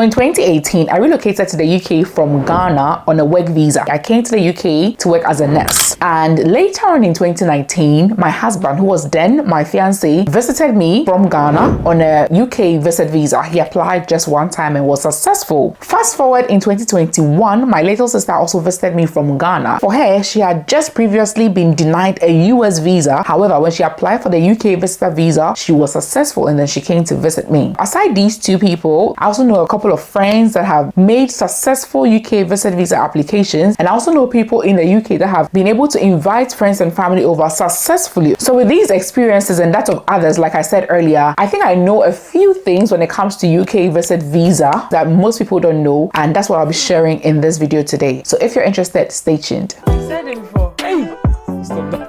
In 2018, I relocated to the UK from Ghana on a work visa. I came to the UK to work as a nurse. And later on in 2019, my husband, who was then my fiancé, visited me from Ghana on a UK visit visa. He applied just one time and was successful. Fast forward in 2021, my little sister also visited me from Ghana. For her, she had just previously been denied a US visa. However, when she applied for the UK visitor visa, she was successful and then she came to visit me. Aside these two people, I also know a couple of friends that have made successful UK visit visa applications, and I also know people in the UK that have been able to invite friends and family over successfully. So with these experiences and that of others, like I said earlier, I think I know a few things when it comes to UK visit visa that most people don't know, and that's what I'll be sharing in this video today. So if you're interested, stay tuned. I said it before. Hey, stop that.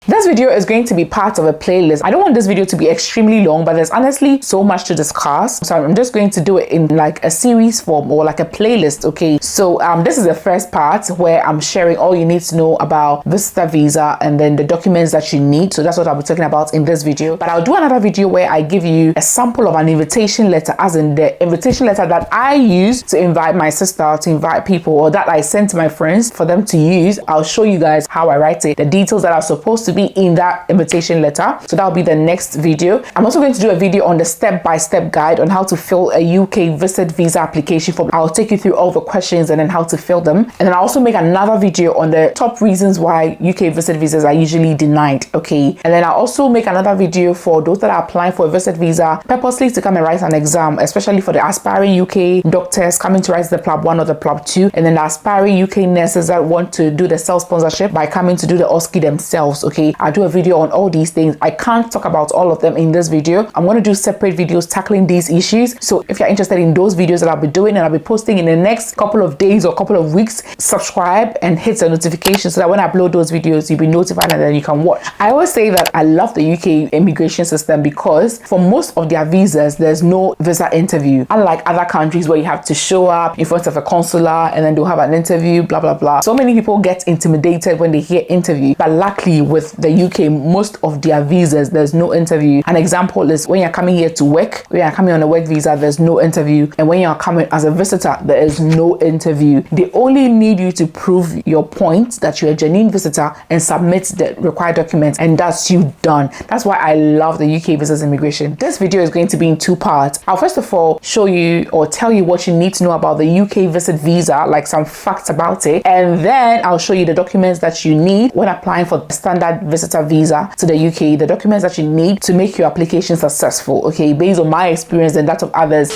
This video is going to be part of a playlist. I don't want this video to be extremely long, but there's honestly so much to discuss. So I'm just going to do it in like a series form or like a playlist, okay? So this is the first part where I'm sharing all you need to know about visitor visa and then the documents that you need. So that's what I'll be talking about in this video. But I'll do another video where I give you a sample of an invitation letter, as in the invitation letter that I use to invite my sister, to invite people, or that I send to my friends for them to use. I'll show you guys how I write it, the details that are supposed to be in that invitation letter. So that'll be the next video. I'm also going to do a video on the step-by-step guide on how to fill a UK visit visa application form. I'll take you through all the questions and then how to fill them. And then I'll also make another video on the top reasons why UK visit visas are usually denied, okay? And then I'll also make another video for those that are applying for a visit visa purposely to come and write an exam, especially for the aspiring UK doctors coming to write the PLAB 1 or the PLAB 2, and then the aspiring UK nurses that want to do the self-sponsorship by coming to do the OSCE themselves, okay? I'll do a video on all these things. I can't talk about all of them in this video. I'm going to do separate videos tackling these issues. So if you're interested in those videos that I'll be doing and I'll be posting in the next couple of days or couple of weeks, subscribe and hit the notification so that when I upload those videos, you'll be notified and then you can watch. I always say that I love the UK immigration system because for most of their visas, there's no visa interview. Unlike other countries where you have to show up in front of a consular and then they'll have an interview, blah, blah, blah. So many people get intimidated when they hear interview. But luckily with the UK, most of their visas, there's no interview. An example is when you're coming here to work, when you're coming on a work visa, there's no interview. And when you're coming as a visitor, there is no interview. They only need you to prove your point that you're a genuine visitor and submit the required documents, and that's you done. That's why I love the UK visas immigration. This video is going to be in two parts. I'll first of all show you or tell you what you need to know about the UK visit visa, like some facts about it, and then I'll show you the documents that you need when applying for the standard visitor visa to the UK, the documents that you need to make your application successful, okay, based on my experience and that of others.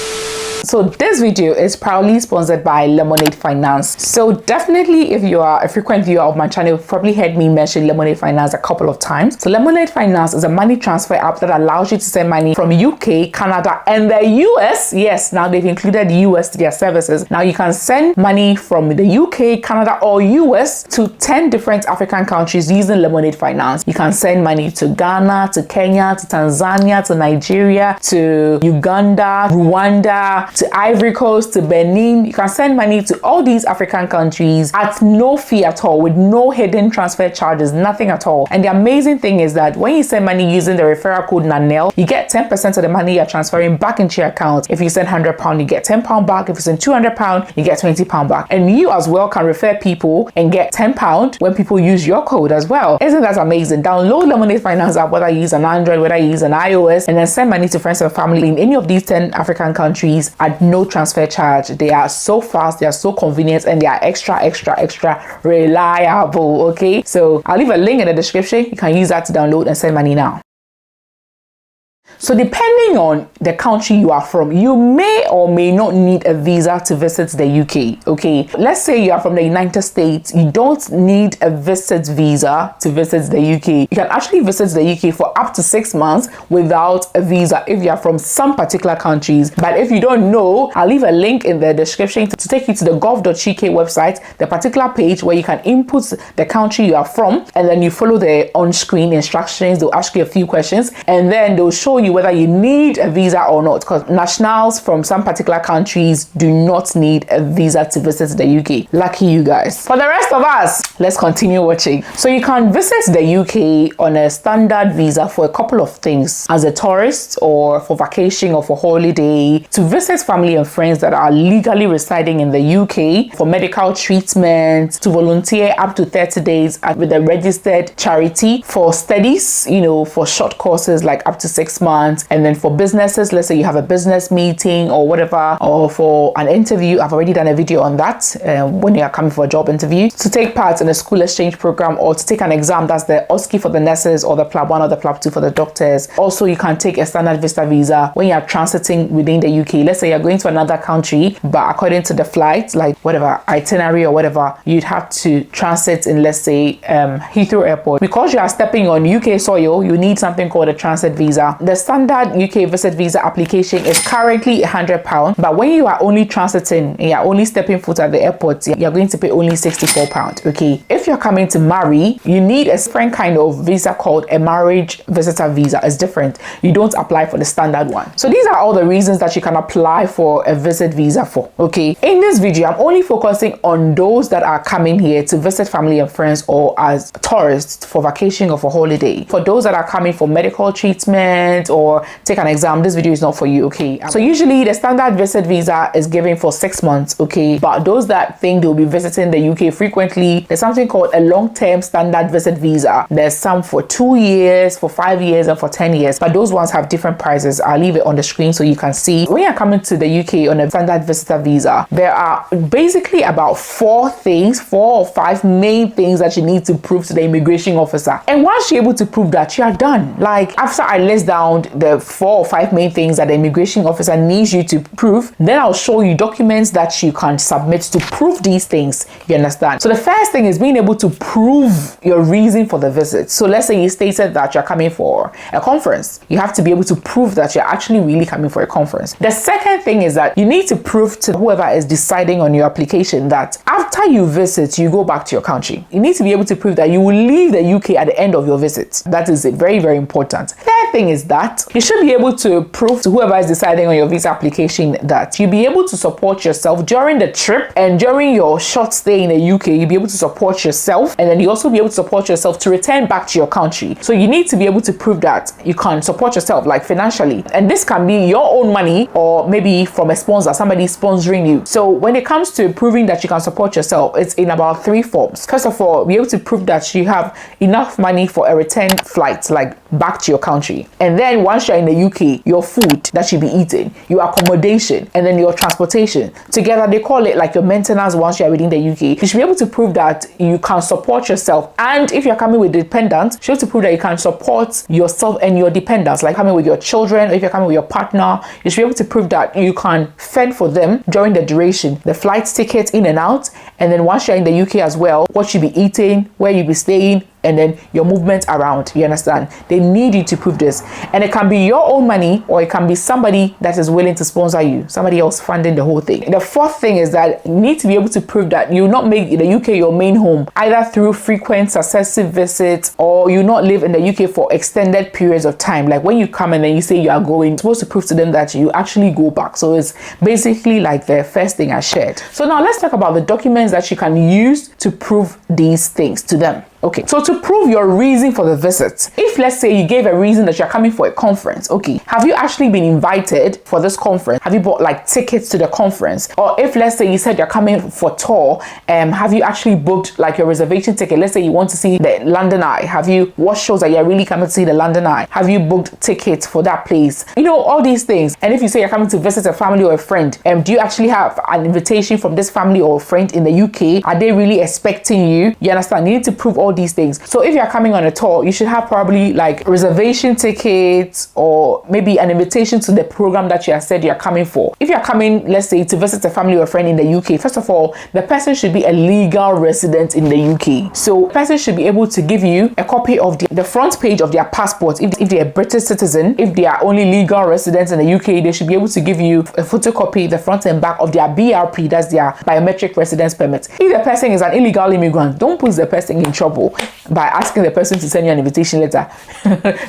So this video is proudly sponsored by Lemonade Finance. So definitely if you are a frequent viewer of my channel, you've probably heard me mention Lemonade Finance a couple of times. So Lemonade Finance is a money transfer app that allows you to send money from UK, Canada, and the US. Yes, now they've included US to their services. Now you can send money from the UK, Canada, or US to 10 different African countries using Lemonade Finance. You can send money to Ghana, to Kenya, to Tanzania, to Nigeria, to Uganda, Rwanda, to Ivory Coast, to Benin. You can send money to all these African countries at no fee at all, with no hidden transfer charges, nothing at all. And the amazing thing is that when you send money using the referral code Nanelle, you get 10% of the money you're transferring back into your account. If you send £100, you get £10 back. If you send £200, you get £20 back. And you as well can refer people and get £10 when people use your code as well. Isn't that amazing? Download Lemonade Finance app, whether you use an Android, whether you use an iOS, and then send money to friends and family in any of these 10 African countries at no transfer charge. They are so fast, they are so convenient, and they are extra reliable, okay? So I'll leave a link in the description. You can use that to download and send money now. So depending on the country you are from, you may or may not need a visa to visit the UK, okay? Let's say you are from the United States, you don't need a visit visa to visit the UK. You can actually visit the UK for up to 6 months without a visa if you are from some particular countries. But if you don't know, I'll leave a link in the description to take you to the gov.uk website, the particular page where you can input the country you are from, and then you follow the on-screen instructions. They'll ask you a few questions, and then they'll show you you whether you need a visa or not, because nationals from some particular countries do not need a visa to visit the UK. Lucky you guys. For the rest of us, let's continue watching. So you can visit the UK on a standard visa for a couple of things: as a tourist, or for vacation, or for holiday, to visit family and friends that are legally residing in the UK, for medical treatment, to volunteer up to 30 days with a registered charity, for studies, you know, for short courses like up to 6 months, and then for businesses, let's say you have a business meeting or whatever, or for an interview. I've already done a video on that when you are coming for a job interview, to take part in a school exchange program, or to take an exam. That's the OSCE for the nurses, or the PLAB 1 or the PLAB 2 for the doctors. Also, you can take a standard visitor visa when you are transiting within the UK. Let's say you're going to another country, but according to the flight, like whatever itinerary or whatever, you'd have to transit in, let's say, Heathrow Airport. Because you are stepping on UK soil, you need something called a transit visa. The standard UK visit visa application is currently £100, but when you are only transiting and you're only stepping foot at the airport, you're going to pay only £64. Okay, if you're coming to marry, you need a different kind of visa called a marriage visitor visa. It's different. You don't apply for the standard one. So these are all the reasons that you can apply for a visit visa for. Okay, in this video, I'm only focusing on those that are coming here to visit family and friends, or as tourists for vacation or for holiday. For those that are coming for medical treatment or take an exam, this video is not for you. Okay, so usually the standard visit visa is given for 6 months. Okay, but those that think they'll be visiting the UK frequently, there's something called a long-term standard visit visa. There's some for 2 years, for 5 years, and for 10 years, but those ones have different prices. I'll leave it on the screen so you can see. When you're coming to the UK on a standard visitor visa, there are basically about 4 or 5 main things that you need to prove to the immigration officer. And once you're able to prove that, you are done. Like, after I list down the 4 or 5 main things that the immigration officer needs you to prove, then I'll show you documents that you can submit to prove these things. You understand? So the first thing is being able to prove your reason for the visit. So let's say you stated that you're coming for a conference. You have to be able to prove that you're actually really coming for a conference. The second thing is that you need to prove to whoever is deciding on your application that after you visit, you go back to your country. You need to be able to prove that you will leave the UK at the end of your visit. That is very, very important. Third thing is that you should be able to prove to whoever is deciding on your visa application that you'll be able to support yourself during the trip, and during your short stay in the UK, you'll be able to support yourself, and then you also be able to support yourself to return back to your country. So you need to be able to prove that you can support yourself, like financially, and this can be your own money or maybe from a sponsor, somebody sponsoring you. So when it comes to proving that you can support yourself, it's in about 3 forms. First of all, be able to prove that you have enough money for a return flight, like back to your country. And then once you're in the UK, your food that you'll be eating, your accommodation, and then your transportation. Together, they call it like your maintenance once you're within the UK. You should be able to prove that you can support yourself. And if you're coming with dependents, you should be able to prove that you can support yourself and your dependents, like coming with your children, or if you're coming with your partner, you should be able to prove that you can fend for them during the duration, the flight tickets in and out, and then once you're in the UK as well, what you'll be eating, where you'll be staying, and then your movement around. You understand? They need you to prove this, and it can be your own money, or it can be somebody that is willing to sponsor you, somebody else funding the whole thing. The fourth thing is that you need to be able to prove that you not make the UK your main home, either through frequent successive visits, or you not live in the UK for extended periods of time. Like when you come and then you say you are going, you're supposed to prove to them that you actually go back. So it's basically like the first thing I shared. So now let's talk about the documents that you can use to prove these things to them. Okay, so to prove your reason for the visit, if let's say you gave a reason that you're coming for a conference, okay, have you actually been invited for this conference? Have you bought like tickets to the conference? Or if let's say you said you're coming for tour, have you actually booked like your reservation ticket? Let's say you want to see the London Eye. Have you watched shows that you're really coming to see the London Eye? Have you booked tickets for that place? You know, all these things. And if you say you're coming to visit a family or a friend, do you actually have an invitation from this family or friend in the UK? Are they really expecting you? You understand? You need to prove all these things. So if you're coming on a tour, you should have probably like reservation tickets, or maybe an invitation to the program that you have said you're coming for. If you're coming, let's say, to visit a family or a friend in the UK, first of all, the person should be a legal resident in the UK. So the person should be able to give you a copy of the front page of their passport. If they're a British citizen, if they are only legal residents in the UK, they should be able to give you a photocopy, the front and back of their BRP, that's their biometric residence permit. If the person is an illegal immigrant, don't put the person in trouble by asking the person to send you an invitation letter.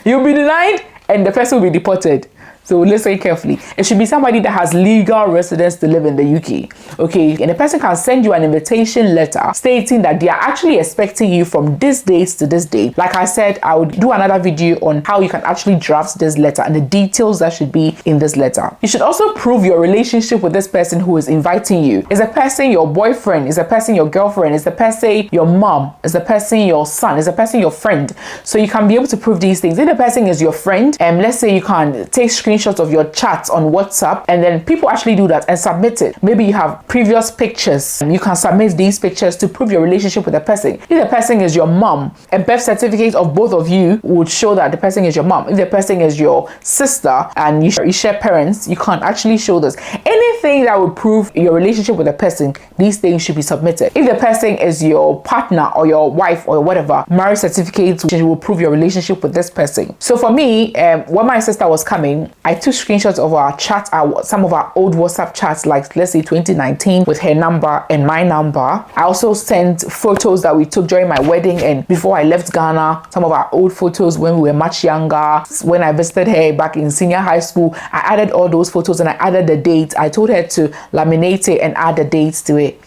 You'll be denied and the person will be deported. So listen carefully. It should be somebody that has legal residence to live in the UK. Okay, and the person can send you an invitation letter stating that they are actually expecting you from this date to this date. Like I said, I would do another video on how you can actually draft this letter and the details that should be in this letter. You should also prove your relationship with this person who is inviting you. Is the person your boyfriend? Is the person your girlfriend? Is the person your mom? Is the person your son? Is the person your friend? So you can be able to prove these things. If the person is your friend, and let's say you can take screenshots of your chats on WhatsApp, and then people actually do that and submit it. Maybe you have previous pictures, and you can submit these pictures to prove your relationship with the person. If the person is your mom, a birth certificate of both of you would show that the person is your mom. If the person is your sister and you share parents, you can't actually show this. Anything that would prove your relationship with the person, these things should be submitted. If the person is your partner or your wife or whatever, marriage certificates will prove your relationship with this person. So for me, when my sister was coming, I took screenshots of our chats, some of our old WhatsApp chats, like let's say 2019, with her number and my number. I also sent photos that we took during my wedding and before I left Ghana, some of our old photos when we were much younger, when I visited her back in senior high school. I added all those photos and I added the date. I told her to laminate it and add the dates to it.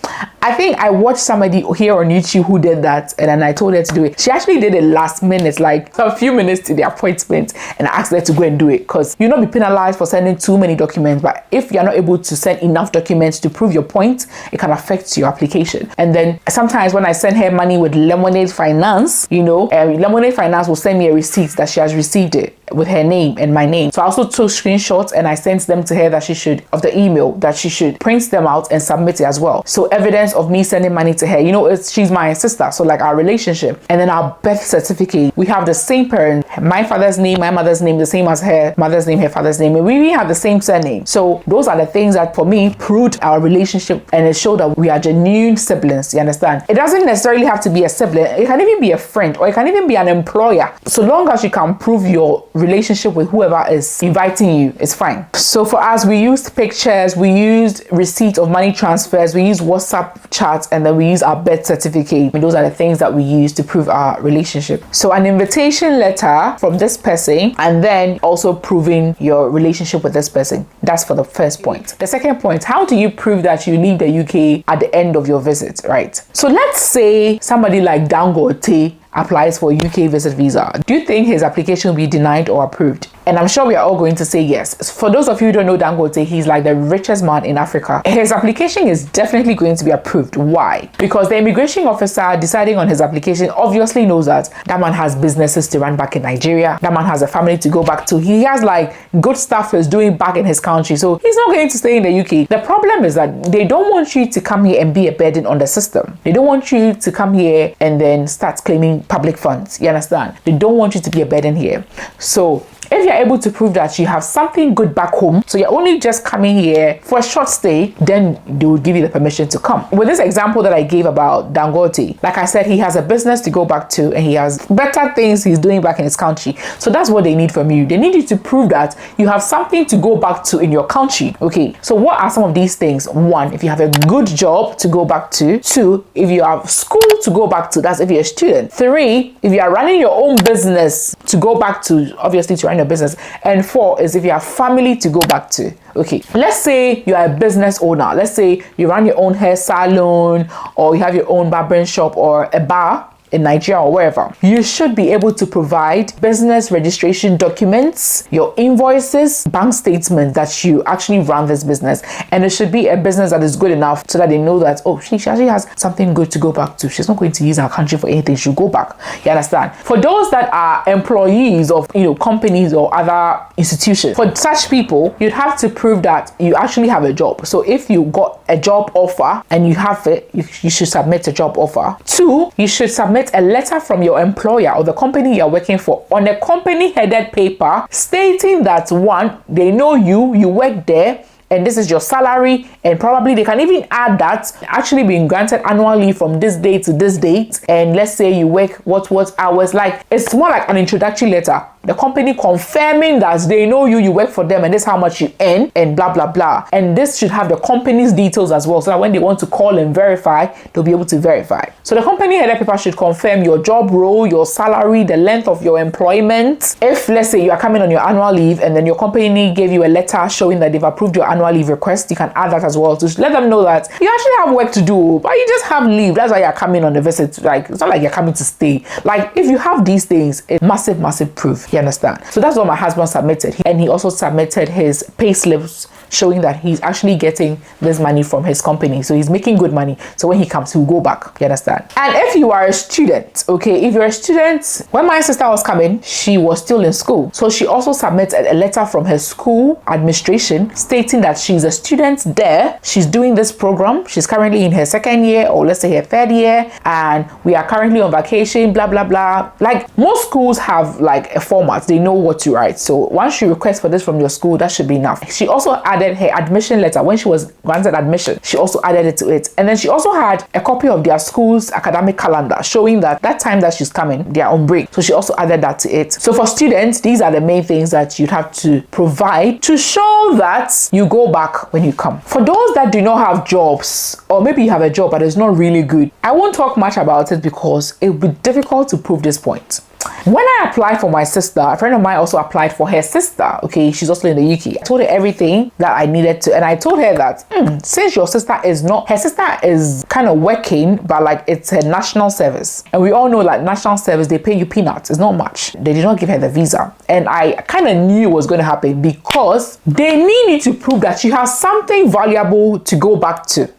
I think I watched somebody here on YouTube who did that, and then I told her to do it. She actually did it last minute, like a few minutes to the appointment, and I asked her to go and do it because you'll not be penalized for sending too many documents, but if you're not able to send enough documents to prove your point, it can affect your application. And then sometimes when I send her money with Lemonade Finance, Lemonade Finance will send me a receipt that she has received it with her name and my name. So I also took screenshots and I sent them to her that she should, of the email, that she should print them out and submit it as well. So evidence of me sending money to her, she's my sister, so like our relationship. And then our birth certificate, we have the same parent, my father's name, my mother's name, the same as her mother's name, her father's name, and we even have the same surname. So those are the things that for me proved our relationship, and it showed that we are genuine siblings. You understand? It doesn't necessarily have to be a sibling, it can even be a friend, or it can even be an employer. So long as you can prove your relationship with whoever is inviting you, it's fine. So for us, we used pictures, we used receipt of money transfers, we used WhatsApp chats, and then we use our birth certificate. And those are the things that we use to prove our relationship. So an invitation letter from this person, and then also proving your relationship with this person. That's for the first point. The second point, how do you prove that you leave the UK at the end of your visit, right? So let's say somebody like Dangote applies for a UK visit visa. Do you think his application will be denied or approved? And I'm sure we are all going to say yes. For those of you who don't know Dangote, he's like the richest man in Africa. His application is definitely going to be approved. Why? Because the immigration officer deciding on his application obviously knows that that man has businesses to run back in Nigeria. That man has a family to go back to. He has like good stuff he's doing back in his country. So he's not going to stay in the UK. The problem is that they don't want you to come here and be a burden on the system. They don't want you to come here and then start claiming public funds. You understand? They don't want you to be a burden here. So if you're able to prove that you have something good back home, so you're only just coming here for a short stay, then they will give you the permission to come. With this example that I gave about Dangote, like I said, he has a business to go back to and he has better things he's doing back in his country. So that's what they need from you. They need you to prove that you have something to go back to in your country. Okay, so what are some of these things? One, if you have a good job to go back to. Two, if you have school to go back to, that's if you're a student. Three, if you are running your own business to go back to, obviously to run your business. And four is if you have family to go back to. Okay, let's say you are a business owner. Let's say you run your own hair salon, or you have your own barbering shop or a bar in Nigeria or wherever. You should be able to provide business registration documents, your invoices, bank statements that you actually run this business. And it should be a business that is good enough so that they know that, oh, she actually has something good to go back to. She's not going to use our country for anything. She'll go back. You understand? For those that are employees of companies or other institutions, for such people, you'd have to prove that you actually have a job. So if you got a job offer and you have it, you should submit a job offer. Two, you should submit a letter from your employer or the company you're working for on a company headed paper stating that, one, they know you work there, and this is your salary, and probably they can even add that actually being granted annually from this date to this date, and let's say you work what hours. Like, it's more like an introductory letter the company confirming that they know you work for them, and this is how much you earn, and blah blah blah. And this should have the company's details as well, so that when they want to call and verify, they'll be able to verify. So the company header paper should confirm your job role, your salary, the length of your employment. If, let's say, you are coming on your annual leave and then your company gave you a letter showing that they've approved your annual leave request, you can add that as well to let them know that you actually have work to do, but you just have leave. That's why you're coming on the visit. Like, it's not like you're coming to stay. Like, if you have these things, it's massive proof. You understand? So that's what my husband submitted, and he also submitted his pay slips showing that he's actually getting this money from his company. So he's making good money. So when he comes, he'll go back. You understand? And if you are a student, okay, if you're a student, when my sister was coming, she was still in school. So she also submitted a letter from her school administration stating that she's a student there. She's doing this program. She's currently in her second year, or let's say her third year, and we are currently on vacation, blah, blah, blah. Like, most schools have like a format. They know what to write. So once you request for this from your school, that should be enough. She also added her admission letter when she was granted admission. She also added it to it, and then she also had a copy of their school's academic calendar showing that time that she's coming, they are on break. So she also added that to it. So for students, these are the main things that you'd have to provide to show that you go back when you come. For those that do not have jobs, or maybe you have a job but it's not really good, I won't talk much about it because it would be difficult to prove this point. When I applied for my sister, a friend of mine also applied for her sister. Okay, she's also in the UK. I told her everything that I needed to, and I told her that since your sister is not, her sister is kind of working, but like it's her national service, and we all know like national service, they pay you peanuts. It's not much. They did not give her the visa, and I kind of knew it was going to happen because they need you to prove that you have something valuable to go back to.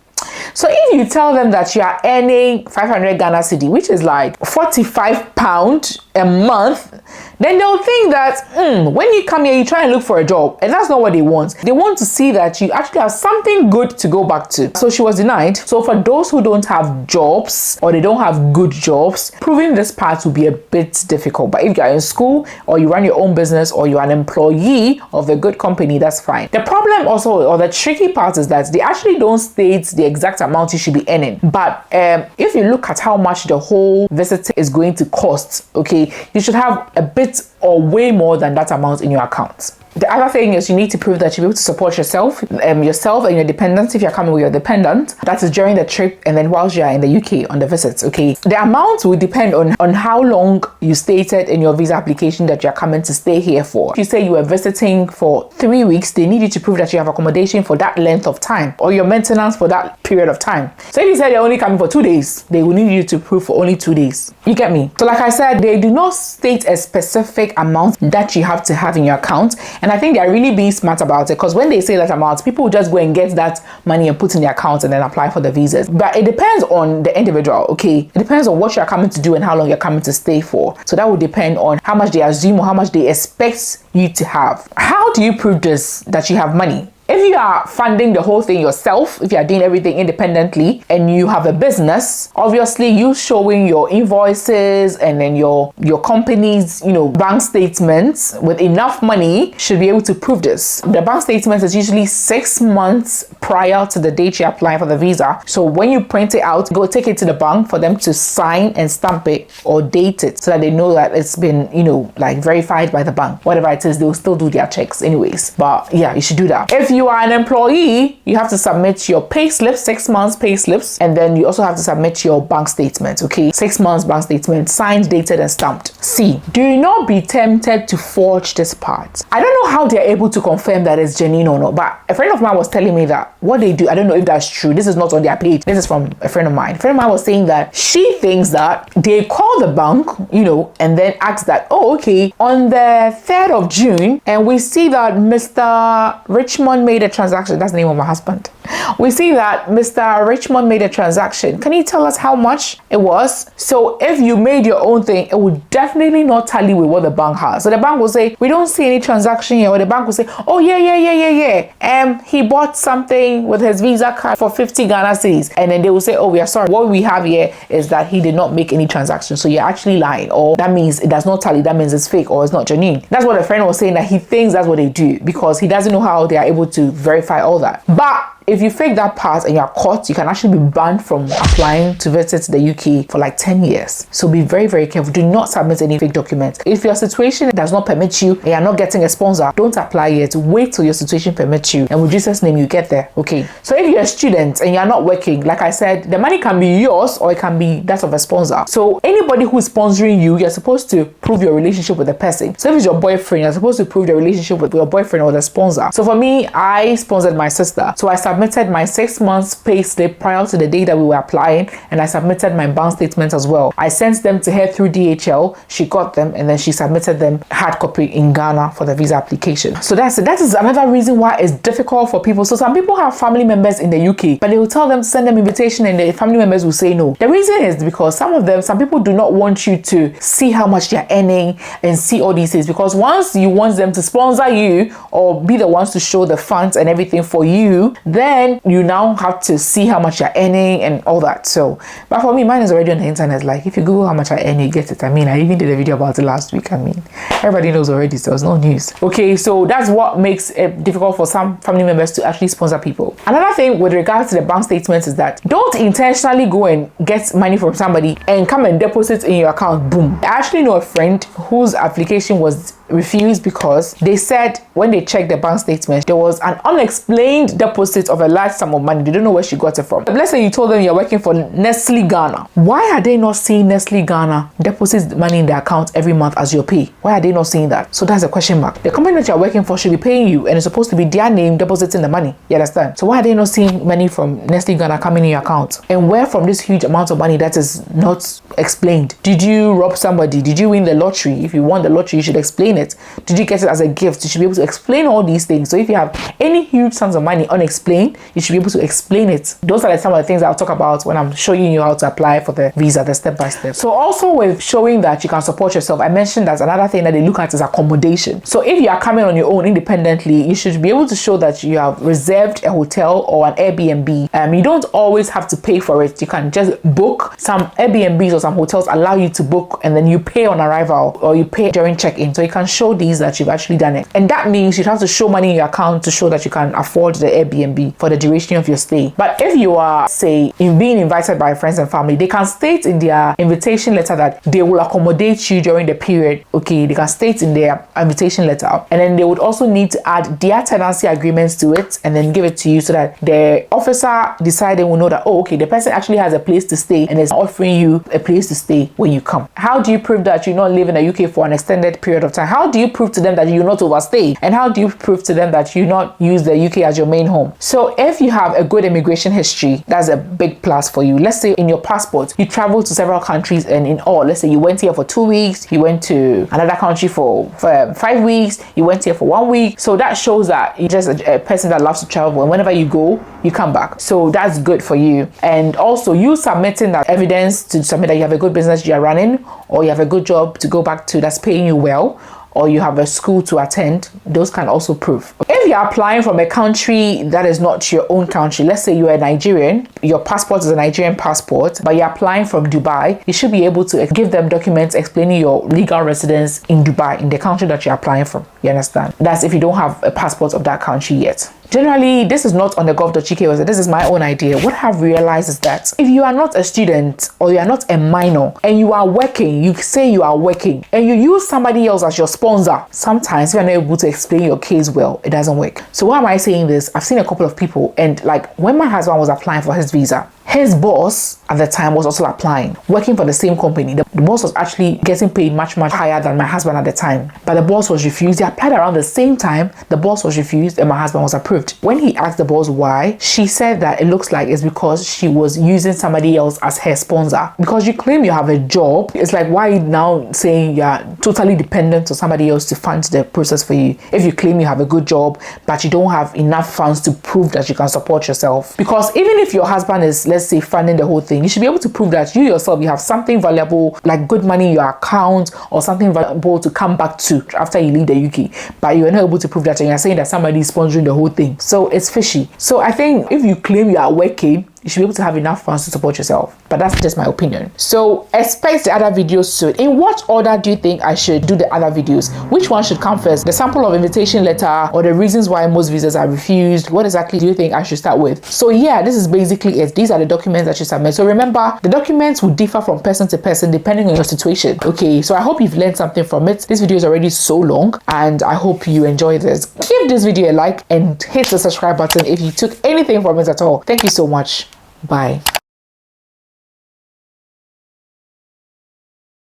So if you tell them that you are earning 500 Ghana cedi, which is like £45 a month, then they'll think that when you come here, you try and look for a job, and that's not what they want. They want to see that you actually have something good to go back to. So she was denied. So for those who don't have jobs, or they don't have good jobs, proving this part will be a bit difficult. But if you're in school, or you run your own business, or you're an employee of a good company, that's fine. The problem also, or the tricky part, is that they actually don't state the exact amount you should be earning. But if you look at how much the whole visit is going to cost, okay, you should have a bit or way more than that amount in your account. The other thing is you need to prove that you're able to support yourself and your dependents if you're coming with your dependent. That is during the trip and then whilst you are in the UK on the visits, okay? The amount will depend on how long you stated in your visa application that you're coming to stay here for. If you say you were visiting for 3 weeks, they need you to prove that you have accommodation for that length of time, or your maintenance for that period of time. So if you said you're only coming for 2 days, they will need you to prove for only 2 days. You get me? So like I said, they do not state a specific amount that you have to have in your account. And I think they're really being smart about it, because when they say that amount, people will just go and get that money and put in their account and then apply for the visas. But it depends on the individual, okay? It depends on what you're coming to do and how long you're coming to stay for. So that will depend on how much they assume or how much they expect you to have. How do you prove this, that you have money? If you are funding the whole thing yourself, if you are doing everything independently and you have a business, obviously you showing your invoices and then your company's, bank statements with enough money should be able to prove this. The bank statement is usually 6 months prior to the date you apply for the visa. So when you print it out, go take it to the bank for them to sign and stamp it or date it so that they know that it's been, verified by the bank. Whatever it is, they'll still do their checks anyways. But yeah, you should do that. If you are an employee, you have to submit your pay slips, 6 months pay slips, and then you also have to submit your bank statement, okay? 6 months bank statement, signed, dated, and stamped. C, do not be tempted to forge this part. I don't know how they're able to confirm that it's genuine or not, but a friend of mine was telling me that what they do, I don't know if that's true. This is not on their page. This is from a friend of mine. A friend of mine was saying that she thinks that they call the bank, and then ask that, oh, okay, on the 3rd of June, and we see that Mr. Richmond made a transaction. That's the name of my husband. We see that Mr. Richmond made a transaction. Can you tell us how much it was? So if you made your own thing, it would definitely not tally with what the bank has. So the bank will say, we don't see any transaction here. Or the bank will say, oh yeah. He bought something with his Visa card for 50 Ghana cedis. And then they will say, oh, we are sorry. What we have here is that he did not make any transaction. So you're actually lying. Or that means it does not tally. That means it's fake or it's not genuine. That's what a friend was saying, that he thinks that's what they do because he doesn't know how they are able to verify all that. But if you fake that part and you're caught, you can actually be banned from applying to visit the UK for like 10 years. So be very, very careful. Do not submit any fake documents. If your situation does not permit you and you're not getting a sponsor, don't apply yet. Wait till your situation permits you, and with Jesus' name you get there. Okay, so if you're a student and you're not working, like I said, the money can be yours or it can be that of a sponsor. So anybody who is sponsoring you, you're supposed to prove your relationship with the person. So if it's your boyfriend, you're supposed to prove your relationship with your boyfriend or the sponsor. So for me, I sponsored my sister, so I submitted my 6 months pay slip prior to the day that we were applying, and I submitted my bank statement as well. I sent them to her through DHL. She got them and then she submitted them hard copy in Ghana for the visa application. So that's it. That is another reason why it's difficult for people. So some people have family members in the UK, but they will tell them to send them invitation and the family members will say no. The reason is because some people do not want you to see how much they're earning and see all these things, because once you want them to sponsor you or be the ones to show the funds and everything for you, then you now have to see how much you're earning and all that. So, but for me, mine is already on the internet. Like if you Google how much I earn, you get it. I mean, I even did a video about it last week. I mean, everybody knows already, so it's no news. Okay, so that's what makes it difficult for some family members to actually sponsor people. Another thing with regards to the bank statements is that don't intentionally go and get money from somebody and come and deposit in your account. Boom. I actually know a friend whose application was refused because they said when they checked the bank statement, there was an unexplained deposit of a large sum of money. They don't know where she got it from. Let's say you told them you're working for Nestle Ghana. Why are they not seeing Nestle Ghana deposit money in their account every month as your pay? Why are they not seeing that? So that's a question mark. The company that you're working for should be paying you, and it's supposed to be their name depositing the money. You understand? So why are they not seeing money from Nestle Ghana coming in your account? And where from this huge amount of money that is not explained? Did you rob somebody? Did you win the lottery? If you won the lottery, you should explain it. Did you get it as a gift? You should be able to explain all these things. So if you have any huge sums of money unexplained, you should be able to explain it. Those are some of the things I'll talk about when I'm showing you how to apply for the visa, the step by step. So also with showing that you can support yourself, I mentioned that another thing that they look at is accommodation. So if you are coming on your own independently, you should be able to show that you have reserved a hotel or an Airbnb. You don't always have to pay for it. You can just book. Some Airbnbs or some hotels allow you to book and then you pay on arrival or you pay during check-in. So you can show these that you've actually done it. And that means you have to show money in your account to show that you can afford the Airbnb for the duration of your stay. But if you are, say, being invited by friends and family, they can state in their invitation letter that they will accommodate you during the period. Okay, they can state in their invitation letter. And then they would also need to add their tenancy agreements to it and then give it to you so that the officer deciding will know that, oh, okay, the person actually has a place to stay and is offering you a place to stay when you come. How do you prove that you not live in the UK for an extended period of time? How do you prove to them that you not overstay? And how do you prove to them that you not use the UK as your main home? So if you have a good immigration history, that's a big plus for you. Let's say in your passport, you travel to several countries, and in all, let's say you went here for 2 weeks, you went to another country for 5 weeks, you went here for 1 week. So that shows that you're just a person that loves to travel, and whenever you go, you come back. So that's good for you. And also you submitting that evidence to submit that you have a good business you are running, or you have a good job to go back to that's paying you well, or you have a school to attend, those can also prove. If you're applying from a country that is not your own country, let's say you're a Nigerian, your passport is a Nigerian passport, but you're applying from Dubai, you should be able to give them documents explaining your legal residence in Dubai, in the country that you're applying from. You understand? That's if you don't have a passport of that country yet. Generally, this is not on the gov.uk website. This is my own idea. What I've realized is that if you are not a student or you are not a minor and you are working, you say you are working and you use somebody else as your sponsor, sometimes if you're not able to explain your case well, it doesn't work. So why am I saying this? I've seen a couple of people, and like when my husband was applying for his visa, his boss at the time was also applying, working for the same company. The boss was actually getting paid much higher than my husband at the time, but the boss was refused. He applied around the same time. The boss was refused and my husband was approved. When he asked the boss why, she said that it looks like it's because she was using somebody else as her sponsor. Because you claim you have a job, it's like, why are you now saying you're totally dependent on somebody else to fund the process for you? If you claim you have a good job but you don't have enough funds to prove that you can support yourself. Because even if your husband is, let's say, funding the whole thing, you should be able to prove that you yourself, you have something valuable, like good money in your account or something valuable to come back to after you leave the UK, but you're not able to prove that, and you're saying that somebody is sponsoring the whole thing. So it's fishy. So I think if you claim you are working you should be able to have enough funds to support yourself. But that's just my opinion. So expect the other videos soon. In what order do you think I should do the other videos? Which one should come first? The sample of invitation letter or the reasons why most visas are refused? What exactly do you think I should start with? So yeah, this is basically it. These are the documents that you submit. So remember, the documents will differ from person to person depending on your situation. Okay, so I hope you've learned something from it. This video is already so long and I hope you enjoyed this. Give this video a like and hit the subscribe button if you took anything from it at all. Thank you so much. Bye.